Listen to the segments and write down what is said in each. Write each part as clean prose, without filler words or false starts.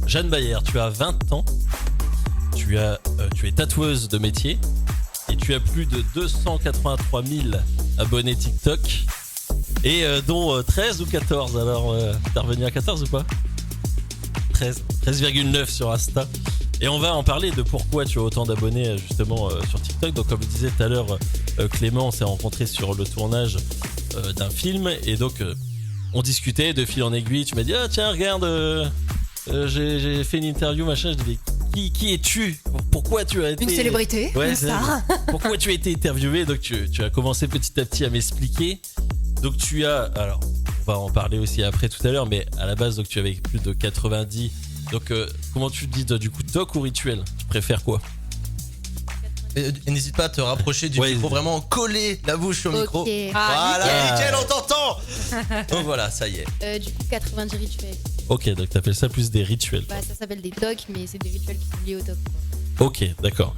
Jeanne Bayer, tu as 20 ans, tu es tatoueuse de métier et tu as plus de 283 000 abonnés TikTok et dont 13 ou 14. Alors, t'es revenu à 14 ou pas 13,9 sur Insta. Et on va en parler de pourquoi tu as autant d'abonnés justement sur TikTok. Donc comme je disais tout à l'heure, Clément, on s'est rencontrés sur le tournage d'un film et donc on discutait de fil en aiguille. Tu m'as dit ah tiens regarde, j'ai fait une interview machin. Je dis qui es-tu? Pourquoi tu as été une célébrité, une star. Pourquoi tu as été interviewé? Donc tu as commencé petit à petit à m'expliquer. Donc tu as, alors on va en parler aussi après tout à l'heure, mais à la base donc tu avais plus de 90. Donc comment tu dis du coup, toc ou rituel? Tu préfères quoi? Et n'hésite pas à te rapprocher du micro, vraiment coller la bouche au micro. Voilà, nickel, on t'entend. Donc voilà, ça y est. Du coup 90 rituels. Ok, donc t'appelles ça plus des rituels. Bah ça s'appelle des tocs, mais c'est des rituels qui sont liés au toc, quoi. Ok, d'accord.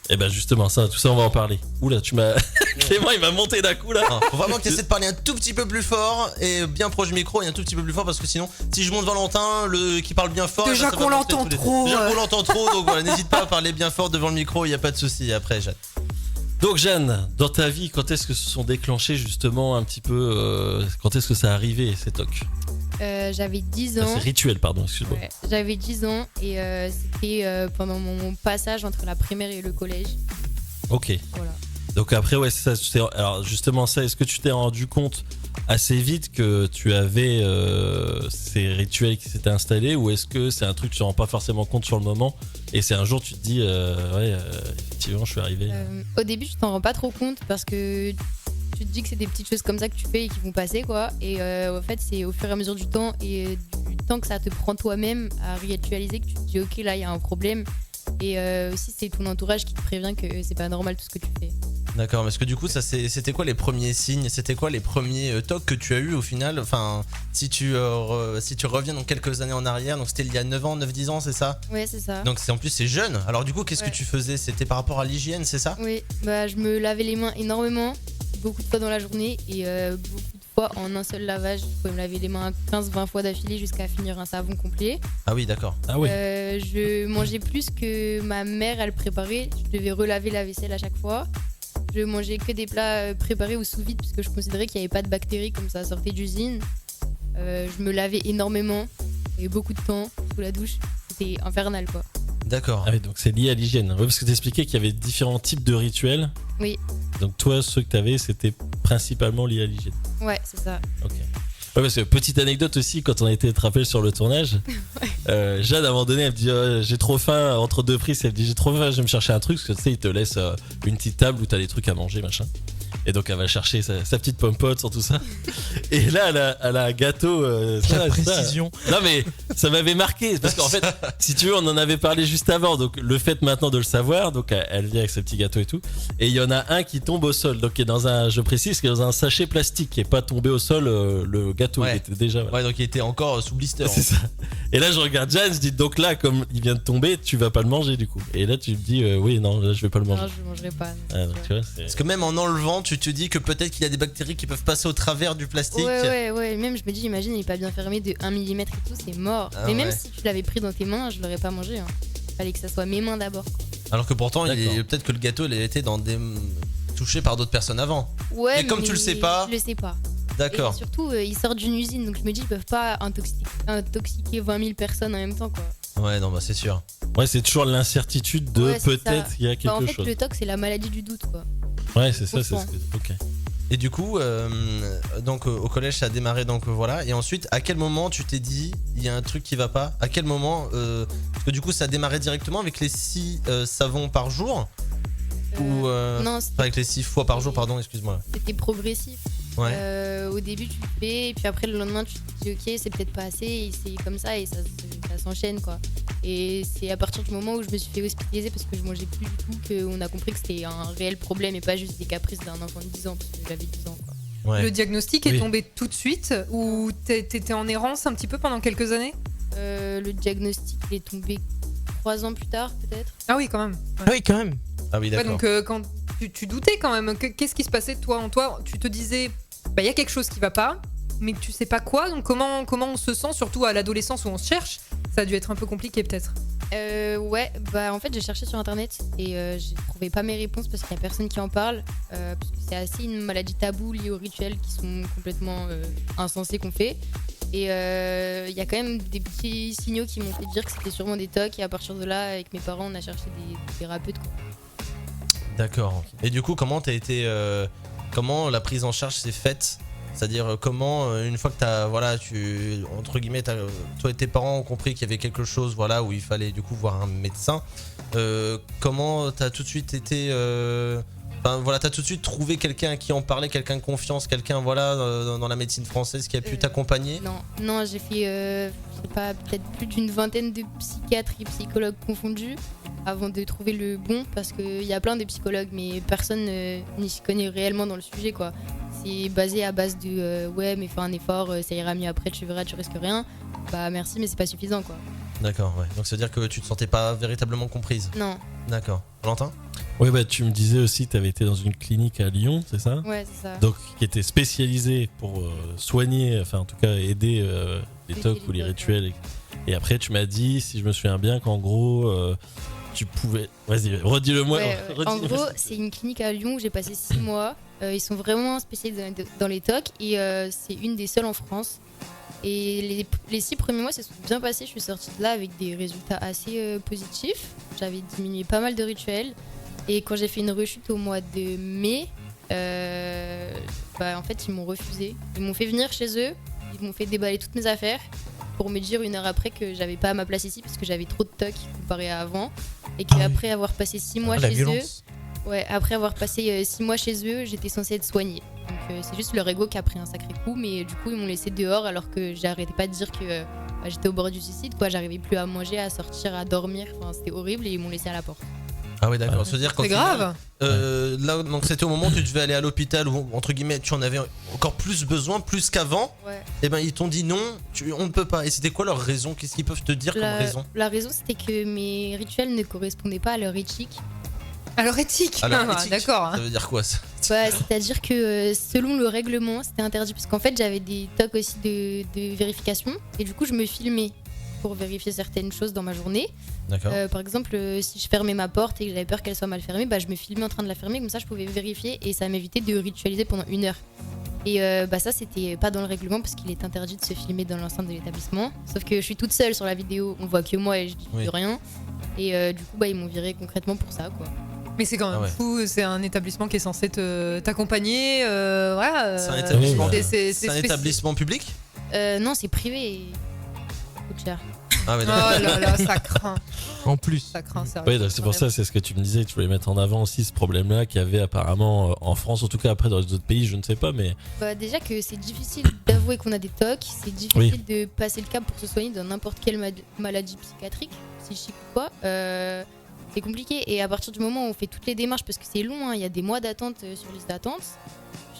Et ben justement tout ça on va en parler. Oula, tu m'as Clément il m'a monté d'un coup là. Non, faut vraiment que tu essaies de parler un tout petit peu plus fort et bien proche du micro et un tout petit peu plus fort parce que sinon si je monte Valentin qui parle bien fort, déjà qu'on l'entend trop. Déjà qu'on l'entend trop, donc voilà, n'hésite pas à parler bien fort devant le micro, il y a pas de souci après Jeanne. Donc Jeanne, dans ta vie, quand est-ce que se sont déclenchés justement un petit peu quand est-ce que ça a arrivé ces tocs? J'avais 10 ans. C'est rituel, pardon, excuse-moi. Ouais, j'avais 10 ans et c'était pendant mon passage entre la primaire et le collège. Ok. Voilà. Donc après, ouais, c'est ça. Alors justement, ça, est-ce que tu t'es rendu compte assez vite que tu avais ces rituels qui s'étaient installés ou est-ce que c'est un truc que tu te rends pas forcément compte sur le moment et c'est un jour tu te dis, effectivement, je suis arrivé. Au début, tu t'en rends pas trop compte parce que tu te dis que c'est des petites choses comme ça que tu fais et qui vont passer, quoi. Et en fait, c'est au fur et à mesure du temps et du temps que ça te prend toi-même à ritualiser que tu te dis, ok, là, il y a un problème. Et aussi, c'est ton entourage qui te prévient que c'est pas normal tout ce que tu fais. D'accord, parce que du coup, ça, c'était quoi les premiers signes? C'était quoi les premiers tocs que tu as eu au final? Enfin, si tu reviens dans quelques années en arrière, donc c'était il y a 9 ans, 9-10 ans, c'est ça? Ouais, c'est ça. Donc en plus, c'est jeune. Alors du coup, qu'est-ce que tu faisais? C'était par rapport à l'hygiène, c'est ça? Oui, bah je me lavais les mains énormément, beaucoup de fois dans la journée et beaucoup de fois en un seul lavage. Je pouvais me laver les mains 15-20 fois d'affilée jusqu'à finir un savon complet. Ah oui, d'accord. Ah oui. Je mangeais plus que ma mère, elle préparait. Je devais relaver la vaisselle à chaque fois. Je mangeais que des plats préparés ou sous vide parce que je considérais qu'il n'y avait pas de bactéries comme ça sortait d'usine. Je me lavais énormément et beaucoup de temps sous la douche. C'était infernal, quoi. D'accord. Ah oui, donc c'est lié à l'hygiène. Ouais, parce que t'expliquais qu'il y avait différents types de rituels. Oui. Donc toi, ceux que t'avais, c'était principalement lié à l'hygiène. Ouais, c'est ça. Ok. Ouais, parce que petite anecdote aussi, quand on a été attrapé sur le tournage, Jeanne à un moment donné elle me dit j'ai trop faim entre deux prises, elle me dit j'ai trop faim, je vais me chercher un truc parce que tu sais ils te laissent une petite table où t'as des trucs à manger machin. Et donc elle va chercher sa petite pompote sur tout ça. Et là elle a un gâteau. La précision. Non mais ça m'avait marqué parce qu'en fait si tu veux on en avait parlé juste avant, donc le fait maintenant de le savoir, donc elle vient avec ses petits gâteaux et tout. Et il y en a un qui tombe au sol, donc qui est dans un, je précise, qui est dans un sachet plastique, qui est pas tombé au sol le gâteau. Ouais. Il était déjà. Voilà. Ouais, donc il était encore sous blister. C'est ça. Et là je regarde Jeanne, je dis donc là comme il vient de tomber, tu vas pas le manger du coup. Et là tu me dis oui non là je vais pas le manger. Non, je mangerai pas. Ah, donc, tu vois, Parce que même en enlevant, tu te dis que peut-être qu'il y a des bactéries qui peuvent passer au travers du plastique. Ouais. Même je me dis, imagine, il est pas bien fermé de 1 mm et tout, c'est mort. Mais même si tu l'avais pris dans tes mains, je l'aurais pas mangé. Hein. Fallait que ça soit mes mains d'abord. Alors que pourtant, peut-être que le gâteau il a été touché par d'autres personnes avant. Ouais, mais comme tu le sais pas. Je le sais pas. D'accord. Et surtout, ils sortent d'une usine, donc je me dis, ils peuvent pas intoxiquer 20 000 personnes en même temps, quoi. Ouais, non, bah c'est sûr. Ouais, c'est toujours l'incertitude de peut-être qu'il y a quelque chose. En fait, le toc, c'est la maladie du doute, quoi. Ouais, c'est ça, c'est ce que. Ok. Et du coup, donc au collège, ça a démarré, donc voilà. Et ensuite, à quel moment tu t'es dit, il y a un truc qui va pas? À quel moment parce que du coup, ça a démarré directement avec les 6 savons par jour ou non, pas avec les 6 fois par jour, pardon, excuse-moi. C'était progressif. Ouais. Au début, tu le fais, et puis après, le lendemain, tu te dis, ok, c'est peut-être pas assez, et c'est comme ça, et ça s'enchaîne, quoi. Et c'est à partir du moment où je me suis fait hospitaliser parce que je mangeais plus du tout qu'on a compris que c'était un réel problème et pas juste des caprices d'un enfant de 10 ans, parce que j'avais 10 ans, quoi. Ouais. Le diagnostic est tombé tout de suite ou t'étais en errance un petit peu pendant quelques années? Le diagnostic il est tombé 3 ans plus tard, peut-être. Ah oui, quand même. Ouais. Ah oui, quand même. Ah oui, d'accord. Ouais, donc quand tu doutais quand même, qu'est-ce qui se passait toi en toi? Tu te disais, bah il y a quelque chose qui va pas, mais tu sais pas quoi, donc comment on se sent, surtout à l'adolescence où on se cherche, Ça a dû être un peu compliqué peut-être. Ouais, bah en fait j'ai cherché sur internet et j'ai trouvé pas mes réponses parce qu'il y a personne qui en parle. Parce que c'est assez une maladie taboue liée aux rituels qui sont complètement insensés qu'on fait. Et il y a quand même des petits signaux qui m'ont fait dire que c'était sûrement des tocs. Et à partir de là, avec mes parents, on a cherché des thérapeutes, quoi. D'accord. Et du coup, comment comment la prise en charge s'est faite? C'est-à-dire comment une fois que entre guillemets, toi et tes parents ont compris qu'il y avait quelque chose, voilà, où il fallait du coup voir un médecin. Comment t'as tout de suite été, t'as tout de suite trouvé quelqu'un à qui en parler, quelqu'un de confiance, quelqu'un dans la médecine française qui a pu t'accompagner? Non, j'ai fait, je sais pas, peut-être plus d'une vingtaine de psychiatres et psychologues confondus avant de trouver le bon, parce qu'il y a plein de psychologues, mais personne n'y s'y connaît réellement dans le sujet, quoi. C'est basé à base de ouais, mais fais un effort, ça ira mieux après, tu verras, tu risques rien. Bah merci, mais c'est pas suffisant, quoi. D'accord, ouais. Donc ça veut dire que tu te sentais pas véritablement comprise? Non. D'accord. Valentin? Oui, bah tu me disais aussi que tu avais été dans une clinique à Lyon, c'est ça? Ouais, c'est ça. Donc qui était spécialisée pour soigner, enfin en tout cas aider les Aider tocs les ou les tocs, rituels. Et après tu m'as dit, si je me souviens bien, qu'en gros tu pouvais... Vas-y, redis-le-moi. Ouais, en gros, c'est une clinique à Lyon où j'ai passé 6 mois. Ils sont vraiment spécialisés dans les tocs et c'est une des seules en France. Et les 6 premiers mois, ça s'est bien passé. Je suis sortie de là avec des résultats assez positifs. J'avais diminué pas mal de rituels. Et quand j'ai fait une rechute au mois de mai, en fait, ils m'ont refusé. Ils m'ont fait venir chez eux. Ils m'ont fait déballer toutes mes affaires pour me dire 1 heure après que j'avais pas ma place ici parce que j'avais trop de tocs comparé à avant. Et qu'après avoir passé 6 mois chez eux, après avoir passé 6 mois chez eux, j'étais censée être soignée. Donc c'est juste leur ego qui a pris un sacré coup, mais du coup ils m'ont laissé dehors alors que j'arrêtais pas de dire que j'étais au bord du suicide, quoi. J'arrivais plus à manger, à sortir, à dormir. Enfin, c'était horrible et ils m'ont laissé à la porte. Ah oui, d'accord. Ça veut dire C'est grave. Là, donc c'était au moment où tu devais aller à l'hôpital où entre guillemets tu en avais encore plus besoin, plus qu'avant. Ouais. Et ben ils t'ont dit non, on ne peut pas. Et c'était quoi leur raison? Qu'est-ce qu'ils peuvent te dire comme raison? La raison, c'était que mes rituels ne correspondaient pas à leur éthique. Alors éthique. Alors, éthique, D'accord. Ça veut dire quoi ça? C'est-à-dire que selon le règlement, c'était interdit. Parce qu'en fait, j'avais des tocs aussi de vérification. Et du coup, je me filmais pour vérifier certaines choses dans ma journée. D'accord. Par exemple, si je fermais ma porte et que j'avais peur qu'elle soit mal fermée, je me filmais en train de la fermer. Comme ça, je pouvais vérifier et ça m'évitait de ritualiser pendant 1 heure. Et ça, c'était pas dans le règlement parce qu'il est interdit de se filmer dans l'enceinte de l'établissement. Sauf que je suis toute seule sur la vidéo, on voit que moi et je dis plus rien. Et du coup, ils m'ont viré concrètement pour ça, quoi. Mais c'est quand même fou, c'est un établissement qui est censé t'accompagner. Voilà, c'est un établissement, c'est un établissement public? Non, c'est privé et ça coûte cher. Ah ouais, oh là là, ça craint. En plus. Ça craint, sérieux. Oui, donc c'est pour ça, c'est ce que tu me disais, que tu voulais mettre en avant aussi ce problème-là qu'il y avait apparemment en France, en tout cas après dans les autres pays, je ne sais pas, mais... Déjà que c'est difficile d'avouer qu'on a des tocs, c'est difficile de passer le cap pour se soigner dans n'importe quelle maladie psychiatrique, psychique ou quoi. C'est compliqué et à partir du moment où on fait toutes les démarches, parce que c'est long, il y a des mois d'attente sur liste d'attente,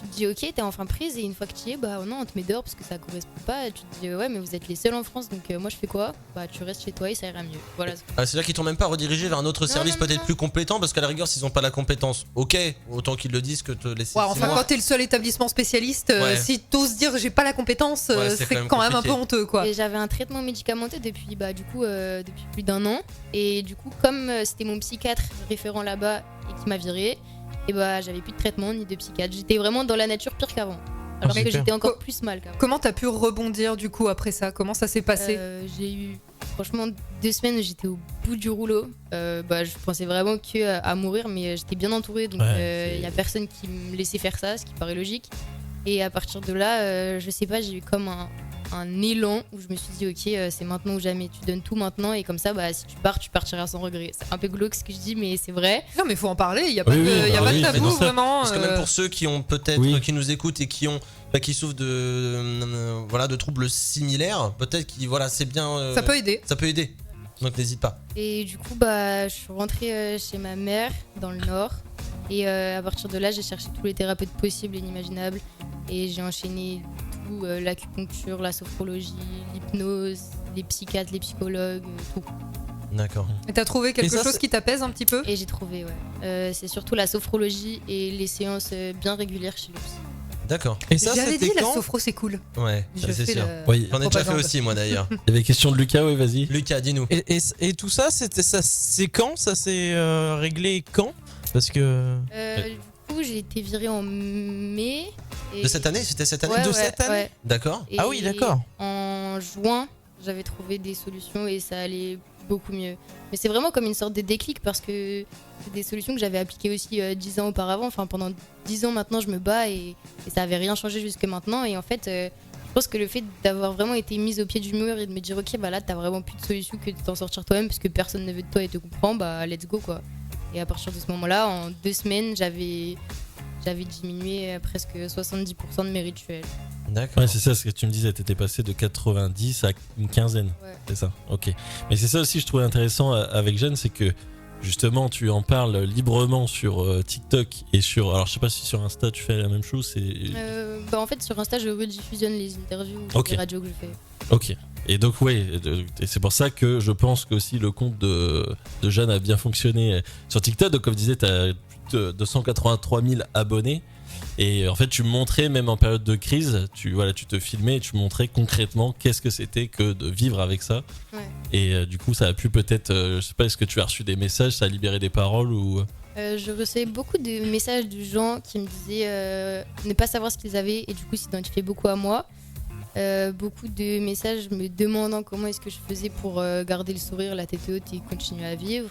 tu te dis ok, t'es enfin prise et une fois que tu y es, non, on te met dehors parce que ça correspond pas. Tu te dis ouais, mais vous êtes les seuls en France, donc moi je fais quoi? Tu restes chez toi et ça ira mieux. Voilà. C'est-à-dire qu'ils t'ont même pas redirigé vers un autre service peut-être plus compétent, parce qu'à la rigueur s'ils ont pas la compétence, ok, autant qu'ils le disent que te laisser. Ouais, enfin quand t'es le seul établissement spécialiste, si t'oses dire j'ai pas la compétence, c'est quand même un peu honteux, quoi. Et j'avais un traitement médicamenteux depuis depuis plus d'1 an, et du coup comme c'était mon psychiatre référent là-bas et qui m'a viré, et j'avais plus de traitement ni de psychiatre. J'étais vraiment dans la nature pire qu'avant. Alors que j'étais encore plus mal qu'avant. Comment t'as pu rebondir du coup après ça? Comment ça s'est passé? J'ai eu franchement 2 semaines où j'étais au bout du rouleau. Je pensais vraiment à mourir, mais j'étais bien entourée, donc y a personne qui me laissait faire ça, ce qui paraît logique. Et à partir de là, je sais pas, j'ai eu comme un élan où je me suis dit ok, c'est maintenant ou jamais, tu donnes tout maintenant, et comme ça si tu pars, tu partiras sans regret. C'est un peu glauque ce que je dis, mais c'est vrai. Non, mais faut en parler, il y a pas de tabou vraiment. Parce que même pour ceux qui ont peut-être qui nous écoutent et qui souffrent de troubles similaires, peut-être c'est bien, ça peut aider. Ça peut aider. Donc n'hésite pas. Et du coup je suis rentrée chez ma mère dans le Nord, et à partir de là j'ai cherché tous les thérapeutes possibles et inimaginables, et j'ai enchaîné l'acupuncture, la sophrologie, l'hypnose, les psychiatres, les psychologues, tout. D'accord. Et t'as trouvé quelque chose qui t'apaise un petit peu? Et j'ai trouvé, c'est surtout la sophrologie et les séances bien régulières chez le psy. D'accord. Et ça, j'avais c'était dit la quand sophro c'est cool. Ouais, Je c'est fais sûr. Oui. J'en ai déjà fait aussi moi d'ailleurs. Il y avait question de Lucas, oui, vas-y. Lucas, dis-nous. Et tout ça, c'est quand? Ça s'est réglé quand? Parce que. Du coup, j'ai été virée en mai. De cette année? C'était cette année? Ouais, cette année ouais. D'accord. Ah oui, d'accord. En juin, j'avais trouvé des solutions et ça allait beaucoup mieux. Mais c'est vraiment comme une sorte de déclic parce que c'est des solutions que j'avais appliquées aussi 10 ans auparavant. Enfin, pendant 10 ans maintenant, je me bats et ça avait rien changé jusque maintenant. Et en fait, je pense que le fait d'avoir vraiment été mise au pied du mur et de me dire, ok, bah là, t'as vraiment plus de solution que de t'en sortir toi-même parce que personne ne veut de toi et te comprend, bah let's go quoi. Et à partir de ce moment-là, en 2 semaines, j'avais diminué presque 70% de mes rituels. D'accord. Ouais, c'est ça ce que tu me disais, t'étais passé de 90 à une quinzaine. Ouais. C'est ça, ok. Mais c'est ça aussi je trouvais intéressant avec Jeanne, c'est que justement tu en parles librement sur TikTok et sur... Alors je sais pas si sur Insta tu fais la même chose. En fait sur Insta je rediffusionne les interviews les radios que je fais. Ok. Et donc ouais, et c'est pour ça que je pense que aussi le compte de Jeanne a bien fonctionné sur TikTok. Donc comme je disais, t'as plus de 283 000 abonnés. Et en fait, tu montrais, même en période de crise, tu te filmais et tu montrais concrètement qu'est-ce que c'était que de vivre avec ça. Ouais. Et du coup, ça a pu peut-être, je sais pas, est-ce que tu as reçu des messages, ça a libéré des paroles ou... Je recevais beaucoup de messages de gens qui me disaient ne pas savoir ce qu'ils avaient et du coup s'identifiaient beaucoup à moi. Beaucoup de messages me demandant comment est-ce que je faisais pour garder le sourire, la tête haute et continuer à vivre.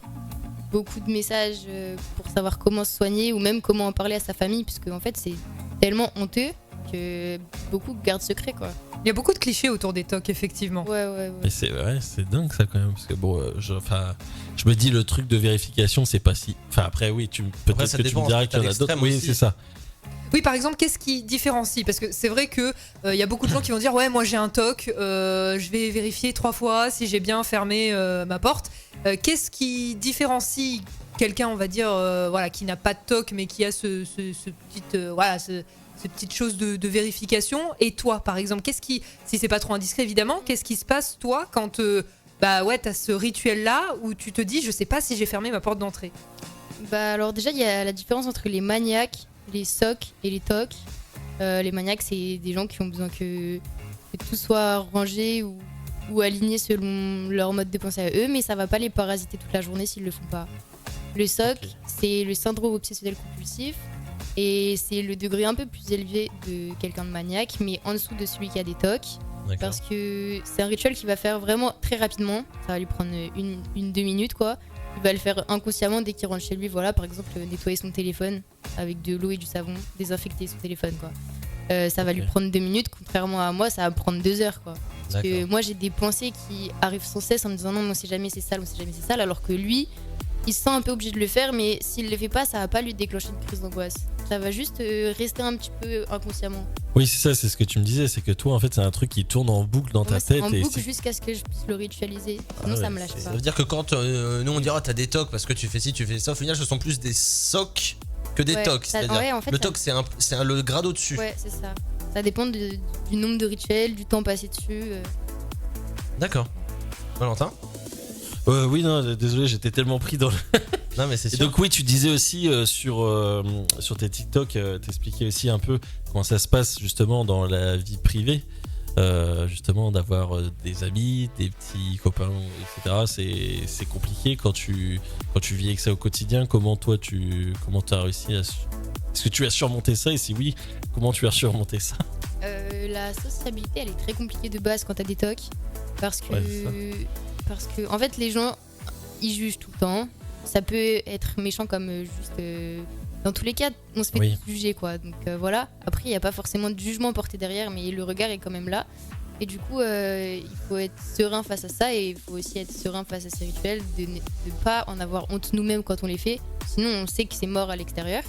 Beaucoup de messages pour savoir comment se soigner ou même comment en parler à sa famille, parce qu'en fait c'est tellement honteux que beaucoup gardent secret quoi. Il y a beaucoup de clichés autour des TOC, effectivement. Ouais. Mais c'est dingue ça quand même, parce que bon, je me dis le truc de vérification, c'est pas si... Enfin après oui, peut-être que tu me diras qu'il y en a d'autres. Oui, c'est ça. Oui, par exemple, qu'est-ce qui différencie? Parce que c'est vrai que y a beaucoup de gens qui vont dire ouais, moi j'ai un TOC, je vais vérifier 3 fois si j'ai bien fermé ma porte. Qu'est-ce qui différencie quelqu'un, on va dire, qui n'a pas de TOC mais qui a ce petite chose de vérification, et toi, par exemple, si c'est pas trop indiscret évidemment, qu'est-ce qui se passe toi quand t'as ce rituel-là où tu te dis je sais pas si j'ai fermé ma porte d'entrée? Bah alors déjà il y a la différence entre les maniaques, les SOC et les TOC. Les maniaques, c'est des gens qui ont besoin que tout soit rangé ou aligné selon leur mode de pensée à eux, mais ça va pas les parasiter toute la journée s'ils le font pas. Le SOC, c'est le syndrome obsessionnel compulsif et c'est le degré un peu plus élevé de quelqu'un de maniaque, mais en dessous de celui qui a des TOC. Parce que c'est un rituel qui va faire vraiment très rapidement. Ça va lui prendre une 2 minutes quoi. Il va le faire inconsciemment dès qu'il rentre chez lui. Voilà, par exemple, nettoyer son téléphone avec de l'eau et du savon, désinfecter son téléphone quoi. Ça va lui prendre 2 minutes, contrairement à moi, ça va prendre 2 heures quoi. Parce que moi j'ai des pensées qui arrivent sans cesse en me disant non, on sait jamais c'est sale, alors que lui, il se sent un peu obligé de le faire, mais s'il le fait pas, ça va pas lui déclencher une crise d'angoisse. Ça va juste rester un petit peu inconsciemment. Oui, c'est ça, c'est ce que tu me disais, c'est que toi en fait c'est un truc qui tourne en boucle dans ta tête. En boucle jusqu'à ce que je puisse le ritualiser, sinon ça me lâche pas. Ça veut dire que quand nous on dira t'as des tocs parce que tu fais ci, tu fais ça, au final ce sont plus des socs que des tocs. C'est-à-dire en fait, le toc c'est le grade au-dessus. Ouais, c'est ça. Ça dépend du nombre de rituels, du temps passé dessus. D'accord. Valentin? Oui, non, désolé, j'étais tellement pris dans le... Non, mais c'est sûr. Et donc oui, tu disais aussi sur tes TikTok, t'expliquais aussi un peu comment ça se passe justement dans la vie privée, justement d'avoir des amis, des petits copains, etc. C'est compliqué quand tu vis avec ça au quotidien. Comment t'as réussi à... Est-ce que tu as surmonté ça? Et si oui, comment tu as surmonté ça? La sociabilité, elle est très compliquée de base quand t'as des TOC. Parce que en fait, les gens, ils jugent tout le temps. Ça peut être méchant comme juste... dans tous les cas, on se fait juger, quoi. Donc voilà. Après, il n'y a pas forcément de jugement porté derrière, mais le regard est quand même là. Et du coup, il faut être serein face à ça, et il faut aussi être serein face à ces rituels, de ne pas en avoir honte nous-mêmes quand on les fait. Sinon, on sait que c'est mort à l'extérieur.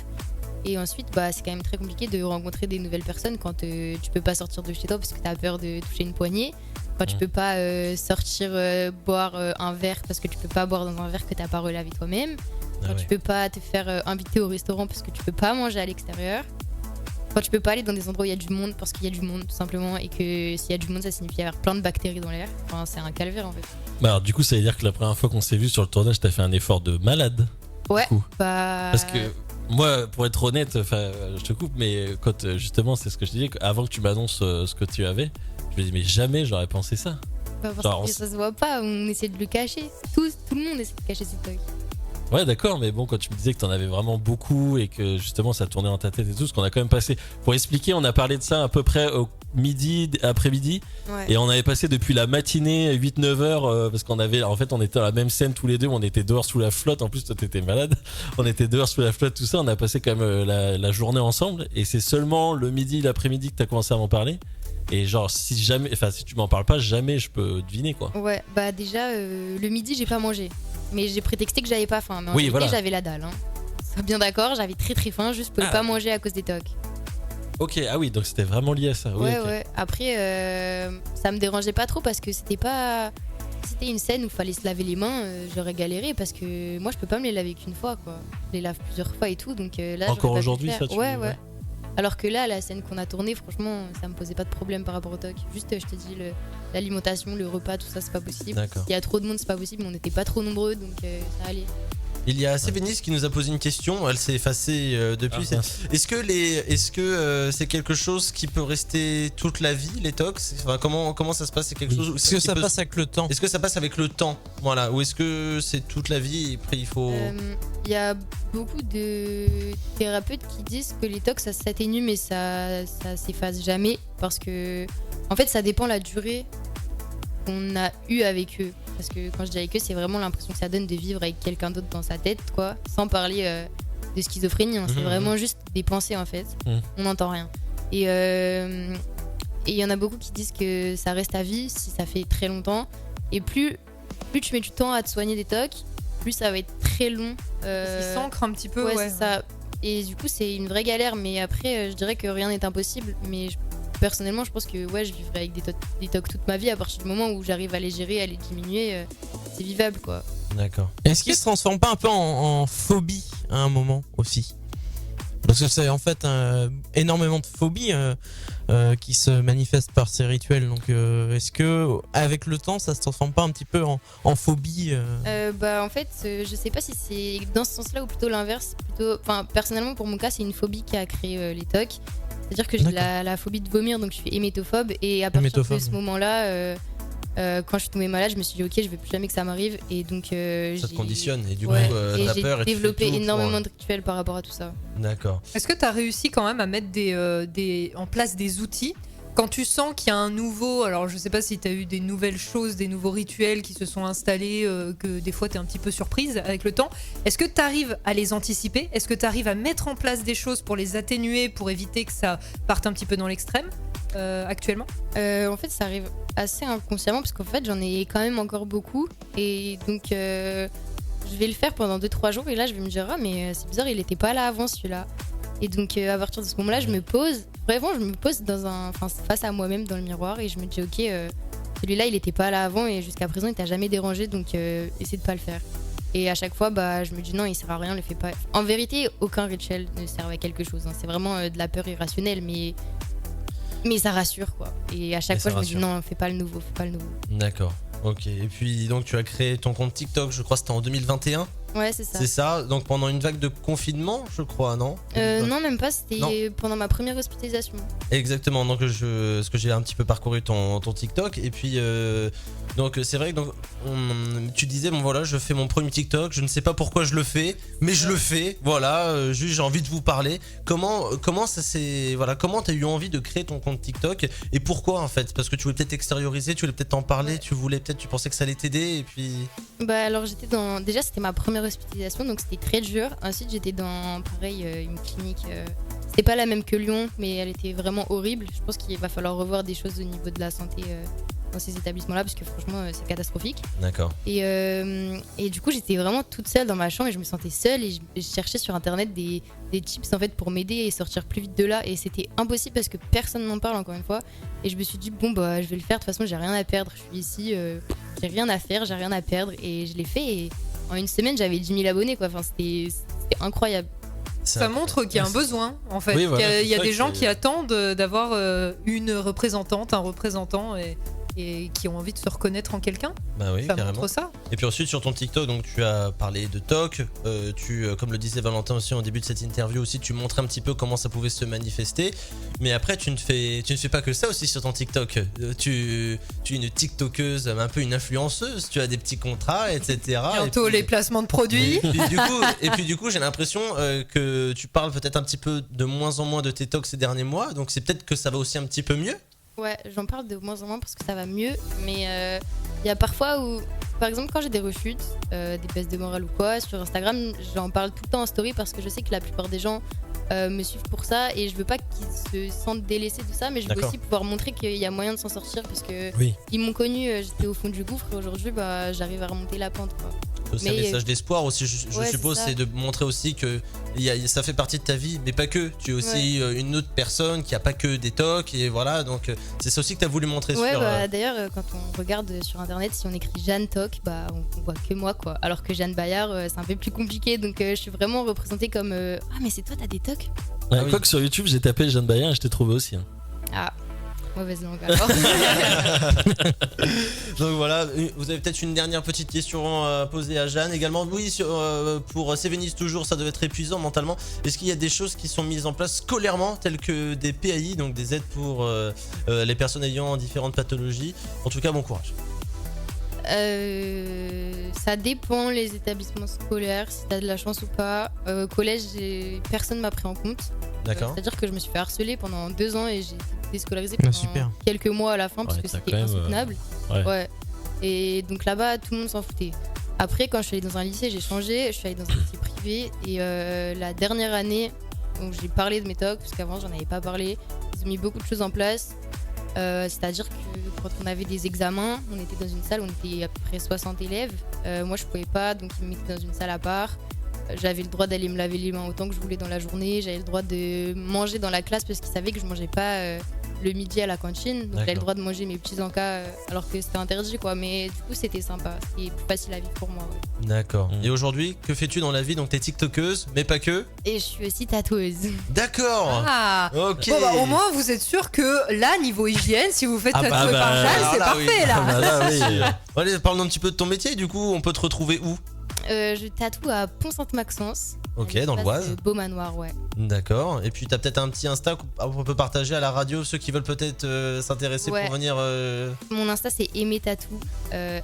Et ensuite, c'est quand même très compliqué de rencontrer des nouvelles personnes quand tu peux pas sortir de chez toi parce que tu as peur de toucher une poignée. Quand tu peux pas sortir boire un verre parce que tu peux pas boire dans un verre que t'as pas relavé toi-même. Quand tu peux pas te faire inviter au restaurant parce que tu peux pas manger à l'extérieur. Quand tu peux pas aller dans des endroits où il y a du monde parce qu'il y a du monde tout simplement, et que s'il y a du monde ça signifie avoir plein de bactéries dans l'air. Enfin, c'est un calvaire en fait. Alors du coup ça veut dire que la première fois qu'on s'est vu sur le tournage t'as fait un effort de malade. Ouais. Parce que Moi, pour être honnête, je te coupe, mais quand justement, c'est ce que je disais, avant que tu m'annonces ce que tu avais, je me dis, mais jamais j'aurais pensé ça. Parce Genre, que ça se voit pas, on essaie de le cacher. Tout le monde essaie de cacher ses tocs. Ouais, d'accord, mais bon, quand tu me disais que t'en avais vraiment beaucoup et que justement ça tournait dans ta tête et tout, ce qu'on a quand même passé. Pour expliquer, on a parlé de ça à peu près au midi, après-midi, Ouais. et on avait passé depuis la matinée 8-9 heures parce qu'on avait, en fait, on était dans la même scène tous les deux, on était dehors sous la flotte. En plus, toi t'étais malade, on était dehors sous la flotte, tout ça. On a passé quand même la journée ensemble, et c'est seulement le midi, l'après-midi que t'as commencé à m'en parler. Et genre, si tu m'en parles pas, jamais je peux deviner quoi. Ouais, bah déjà, le midi, j'ai pas mangé. Mais j'ai prétexté que j'avais pas faim. Mais en Oui, réalité, voilà. j'avais la dalle. Hein. Sois bien d'accord, j'avais très très faim, juste pour pas manger à cause des tocs. Ok, ah oui, donc c'était vraiment lié à ça. Oui, Ouais, ok. ouais. Après, ça me dérangeait pas trop parce que c'était pas. C'était une scène où il fallait se laver les mains, j'aurais galéré parce que moi je peux pas me les laver qu'une fois quoi. Je les lave plusieurs fois et tout, donc là. Encore j'aurais pas pu aujourd'hui, le faire. ça, tu Ouais, dis, ouais. ouais. Alors que là, la scène qu'on a tournée, franchement, ça me posait pas de problème par rapport au toc. Juste, je te dis, l'alimentation, le repas, tout ça, c'est pas possible. D'accord. Il y a trop de monde, c'est pas possible, mais on n'était pas trop nombreux, donc ça allait. Il y a Sévénis qui nous a posé une question, elle s'est effacée depuis. Ah, mince. Est-ce que c'est quelque chose qui peut rester toute la vie, les tocs? Enfin, comment ça se passe? C'est quelque chose Est-ce que qui ça peut- passe avec le temps? Est-ce que ça passe avec le temps? Voilà. Ou est-ce que c'est toute la vie et après il faut. Il y a beaucoup de thérapeutes qui disent que les tocs, ça s'atténue, mais ça s'efface jamais. Parce que, en fait, ça dépend la durée qu'on a eu avec eux. Parce que quand je dis avec eux, c'est vraiment l'impression que ça donne de vivre avec quelqu'un d'autre dans sa tête, quoi. Sans parler de schizophrénie, hein. C'est Mhm. vraiment juste des pensées, en fait. Mhm. On n'entend rien. Et il y en a beaucoup qui disent que ça reste à vie si ça fait très longtemps. Et plus tu mets du temps à te soigner des tocs, plus ça va être très long. Il s'ancre un petit peu, Ouais, ouais. c'est ça. Et du coup, c'est une vraie galère. Mais après, je dirais que rien n'est impossible. Mais personnellement, je pense que ouais, je vivrai avec des tocs toute ma vie. À partir du moment où j'arrive à les gérer, à les diminuer, c'est vivable, quoi. D'accord. Est-ce qu'il se transforme pas un peu en phobie à un moment aussi? Parce que c'est en fait énormément de phobies qui se manifestent par ces rituels. Donc est-ce que avec le temps ça se transforme pas un petit peu en phobie Bah en fait, je sais pas si c'est dans ce sens-là ou plutôt l'inverse. Enfin, personnellement, pour mon cas, c'est une phobie qui a créé les tocs. C'est-à-dire que j'ai D'accord. la phobie de vomir, donc je suis hémétophobe. Et à partir Hémétophobe, de ce oui. moment-là, quand je suis tombée malade, je me suis dit ok, je veux plus jamais que ça m'arrive. Et donc Ça te j'ai- conditionne et du Ouais. coup Et t'as j'ai peur et tu fais développé tout pour, énormément de rituels par rapport à tout ça. D'accord. Est-ce que tu as réussi quand même à mettre en place des outils quand tu sens qu'il y a un nouveau, alors je sais pas si tu as eu des nouvelles choses, des nouveaux rituels qui se sont installés, que des fois tu es un petit peu surprise avec le temps, est-ce que tu arrives à les anticiper? Est-ce que tu arrives à mettre en place des choses pour les atténuer, pour éviter que ça parte un petit peu dans l'extrême actuellement? En fait, ça arrive assez inconsciemment parce qu'en fait, j'en ai quand même encore beaucoup. Et donc, je vais le faire pendant 2-3 jours. Et là, je vais me dire, ah, mais c'est bizarre, il était pas là avant celui-là. Et donc, à partir de ce moment-là, je me pose. Vraiment, je me pose face à moi-même dans le miroir. Et je me dis, ok, celui-là, il était pas là avant. Et jusqu'à présent, il t'a jamais dérangé. Donc, essaie de pas le faire. Et à chaque fois, bah, je me dis, non, il sert à rien, le fais pas. En vérité, aucun rituel ne sert à quelque chose. Hein. C'est vraiment de la peur irrationnelle. Mais ça rassure quoi. Et à chaque Et fois ça je me dis rassure. non, fais pas le nouveau. D'accord. Ok. Et puis donc tu as créé ton compte TikTok, je crois que c'était en 2021. Ouais, c'est ça. C'est ça. Donc pendant une vague de confinement, je crois, non? Non, même pas, Non. c'était pendant ma première hospitalisation. Exactement, donc parce que j'ai un petit peu parcouru ton TikTok et puis donc c'est vrai que donc, tu disais bon voilà je fais mon premier TikTok, je ne sais pas pourquoi je le fais, mais je le fais, voilà, juste j'ai envie de vous parler. Comment ça s'est voilà comment t'as eu envie de créer ton compte TikTok et pourquoi en fait? Parce que tu voulais peut-être extérioriser, tu voulais peut-être en parler, Ouais. tu pensais que ça allait t'aider et puis Bah alors déjà c'était ma première hospitalisation donc c'était très dur. Ensuite j'étais dans pareil une clinique. C'était pas la même que Lyon mais elle était vraiment horrible. Je pense qu'il va falloir revoir des choses au niveau de la santé dans ces établissements-là parce que franchement c'est catastrophique. d'accord. Et du coup j'étais vraiment toute seule dans ma chambre et je me sentais seule et je cherchais sur internet des tips en fait pour m'aider et sortir plus vite de là et c'était impossible parce que personne n'en parle encore une fois et je me suis dit bon bah je vais le faire de toute façon j'ai rien à perdre, je suis ici, j'ai rien à faire, j'ai rien à perdre et je l'ai fait et en une semaine j'avais 10 000 abonnés quoi, enfin c'était incroyable. Ça montre qu'il y a un besoin, en fait. Oui, voilà, Il y a c'est ça des que gens c'est- qui attendent d'avoir une représentante, un représentant. Et et qui ont envie de se reconnaître en quelqu'un. Bah oui, Ça carrément. montre ça. Et puis ensuite sur ton TikTok, donc tu as parlé de TOC, comme le disait Valentin aussi au début de cette interview aussi, tu montrais un petit peu comment ça pouvait se manifester. Mais après tu ne fais pas que ça aussi sur ton TikTok. Tu es une TikTokeuse, un peu une influenceuse, tu as des petits contrats, etc. Bientôt les placements de produits. Et puis du coup j'ai l'impression que tu parles peut-être un petit peu de moins en moins de tes TOC ces derniers mois, donc c'est peut-être que ça va aussi un petit peu mieux. Ouais, j'en parle de moins en moins parce que ça va mieux, mais il y a parfois où, par exemple, quand j'ai des rechutes, des baisses de morale ou quoi, sur Instagram, j'en parle tout le temps en story parce que je sais que la plupart des gens me suivent pour ça et je veux pas qu'ils se sentent délaissés de ça, mais je veux D'accord. aussi pouvoir montrer qu'il y a moyen de s'en sortir parce que Oui. ils m'ont connu, j'étais au fond du gouffre et aujourd'hui, j'arrive à remonter la pente, quoi. C'est un Mais- message d'espoir aussi, je Ouais, suppose, c'est ça. c'est de montrer aussi que ça fait partie de ta vie, mais pas que. Tu es aussi une autre personne qui a pas que des tocs, et voilà, donc c'est ça aussi que tu as voulu montrer Ouais, sur. d'ailleurs, quand on regarde sur internet, si on écrit Jeanne Toc, on voit que moi, quoi. Alors que Jeanne Bayard, c'est un peu plus compliqué, donc je suis vraiment représentée comme ah, mais c'est toi, t'as des tocs? Ouais, Ah oui. quoi que sur YouTube, j'ai tapé Jeanne Bayard et je t'ai trouvé aussi. Hein. Ah, mauvaise langue alors. Donc voilà, vous avez peut-être une dernière petite question à poser à Jeanne également. Oui, pour Sévénis toujours, ça devait être épuisant mentalement. Est-ce qu'il y a des choses qui sont mises en place scolairement, telles que des PAI, donc des aides pour les personnes ayant différentes pathologies? En tout cas, bon courage. Ça dépend les établissements scolaires, si t'as de la chance ou pas. Au collège, personne m'a pris en compte. D'accord. C'est-à-dire que je me suis fait harceler pendant 2 ans et j'ai été déscolarisée Ah, pendant super. quelques mois à la fin parce Ouais, que t'as c'était quand même, insoutenable. ouais. Et donc là-bas, tout le monde s'en foutait. Après, quand je suis allée dans un lycée, j'ai changé. Je suis allée dans un lycée privé et la dernière année, donc j'ai parlé de mes tocs parce qu'avant j'en avais pas parlé. Ils ont mis beaucoup de choses en place. C'est-à-dire que quand on avait des examens, on était dans une salle, on était à peu près 60 élèves. Moi, je pouvais pas, donc ils me mettaient dans une salle à part. J'avais le droit d'aller me laver les mains autant que je voulais dans la journée. J'avais le droit de manger dans la classe parce qu'ils savaient que je mangeais pas le midi à la cantine. Donc j'avais le D'accord. droit de manger mes petits encas alors que c'était interdit, quoi. Mais du coup, c'était sympa. C'était plus facile à vivre pour moi. Ouais. D'accord. Mm. Et aujourd'hui, que fais-tu dans la vie? Donc t'es TikTokeuse, mais pas que. Et je suis aussi tatoueuse. D'accord. Ah. Ok. Bon, au moins, vous êtes sûr que là, niveau hygiène, si vous faites Ah bah, tatouer par Jeanne, alors c'est là, parfait oui. là. Ah bah là, oui. Allez, parle-nous un petit peu de ton métier. Du coup, on peut te retrouver où? Je tatoue à Pont-Sainte-Maxence. Ok, Un dans espace, l'Oise. Beaumanoir, ouais. D'accord. Et puis t'as peut-être un petit Insta qu'on peut partager à la radio, ceux qui veulent peut-être s'intéresser Ouais. pour venir. Mon Insta, c'est Aimer Tatou.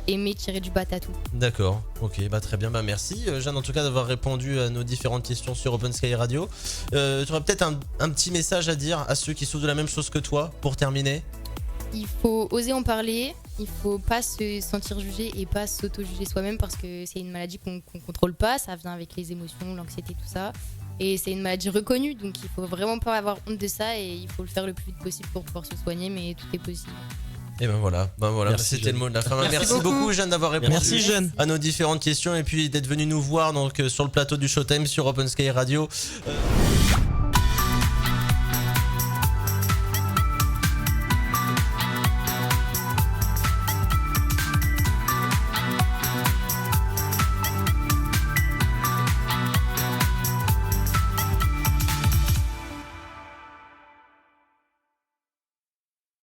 Aimer-du-bas tatou. D'accord. Ok, bah très bien. Bah merci Jeanne en tout cas d'avoir répondu à nos différentes questions sur Open Sky Radio. Tu aurais peut-être un petit message à dire à ceux qui souffrent de la même chose que toi pour terminer. Il faut oser en parler, il faut pas se sentir jugé et pas s'auto-juger soi-même parce que c'est une maladie qu'on contrôle pas, ça vient avec les émotions, l'anxiété, tout ça. Et c'est une maladie reconnue, donc il faut vraiment pas avoir honte de ça et il faut le faire le plus vite possible pour pouvoir se soigner, mais tout est possible. Et ben voilà, Merci, c'était Jeanne. le mot de la fin. Merci Merci beaucoup. beaucoup Jeanne d'avoir répondu Merci Jeanne. à nos différentes questions et puis d'être venu nous voir donc sur le plateau du Showtime sur Open Sky Radio.